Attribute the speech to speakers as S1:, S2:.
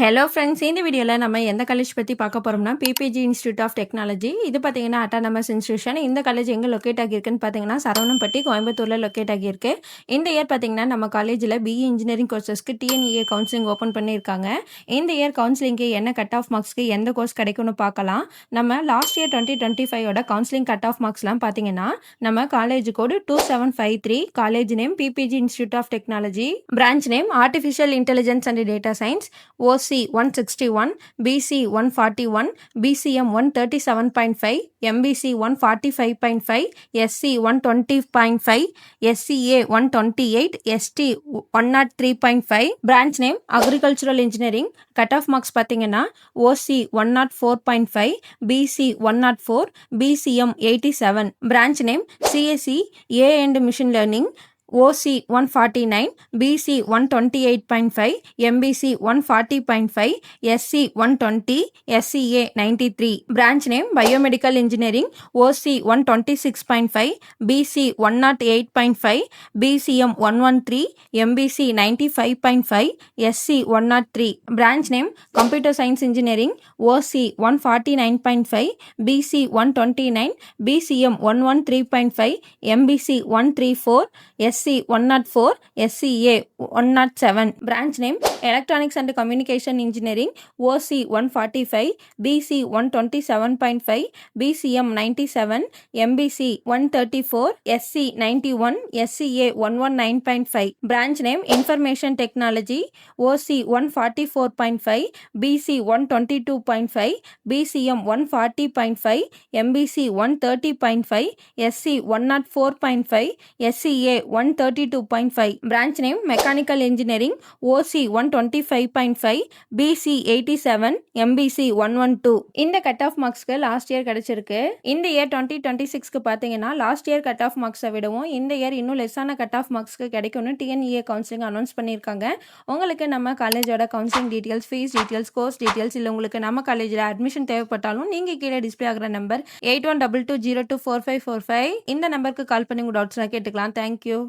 S1: Hello friends, இந்த வீடியோவில் நம்ம எந்த காலேஜ் பற்றி பார்க்க போகிறோம்னா பிபிஜி இன்ஸ்டியூட் ஆஃப் டெக்னாலஜி. இது பார்த்தீங்கன்னா அட்டானமஸ் இன்ஸ்டியூஷன். இந்த காலேஜ் எங்கே லொக்கேட் ஆகியிருக்குன்னு பார்த்தீங்கன்னா சரவணம்பட்டி, கோயம்புத்தூரில் லொக்கேட் ஆகியிருக்கு. இந்த இயர் பார்த்தீங்கன்னா நம்ம காலேஜில் பிஇ இன்ஜினியரிங் கோர்சஸ்க்கு டிஎன்இஏ கவுன்சிலிங் ஓப்பன் பண்ணியிருக்காங்க. இந்த இயர் கவுன்சிலிங்க்கு என்ன கட் ஆஃப் மார்க்ஸ்க்கு எந்த கோர்ஸ் கிடைக்கும்னு பார்க்கலாம். நம்ம last year 2025 counselling cut off மார்க்ஸ்லாம் பார்த்தீங்கன்னா நம்ம college code 2753, college name PPG institute of technology, branch name artificial intelligence and data science, OC 161, BC 141, BCM 137.5, MBC 145.5, SC 120.5, SCA 128, ST 103.5. Branch name Agricultural Engineering. Cut off marks பார்த்தீங்கன்னா OC 104.5, BC 104, BCM 87. Branch name CSE A and Machine Learning. OC 149, BC 128.5, MBC 140.5, SC 120, SCA 93. Branch name Biomedical Engineering. OC 126.5, BC 108.5, BCM 113, MBC 95.5, SC 103. Branch name Computer Science Engineering. OC 149.5, BC 129, BCM 113.5, MBC 134, SC 104, SCA 107. Branch name Electronics and Communication Engineering. OC 145, BC 127.5, BCM 97, MBC 134, SC 91, SCA 119.5. Branch name Information Technology. OC 144.5, BC 122.5, BCM 140.5, MBC 130.5, SC 104.5, SCA 132.5. Branch name Mechanical Engineering. OC 125.5, BC 87, MBC 112. இந்த cut off மார்க்ஸ்க்கு last year கிடைச்சிருக்கு. இந்த year 2026க்கு பார்த்தீங்கன்னா last year cut off மார்க்ஸை விடவும் இந்த year இன்னும் லெஸ்ஸான cut off மார்க்ஸ்க்கு கிடைக்கும்னு TNEA counselling announce பண்ணியிருக்காங்க. உங்களுக்கு நம்ம காலேஜோட counselling details, fees details, course details இல்லை உங்களுக்கு நம்ம காலேஜில் அட்மிஷன் தேவைப்பட்டாலும் நீங்கள் கீழே டிஸ்பிளே ஆகிற நம்பர் 8122024545 இந்த நம்பருக்கு கால் பண்ணி உங்கள் டவுட்ஸ்லாம் கேட்டுக்கலாம். தேங்க்யூ.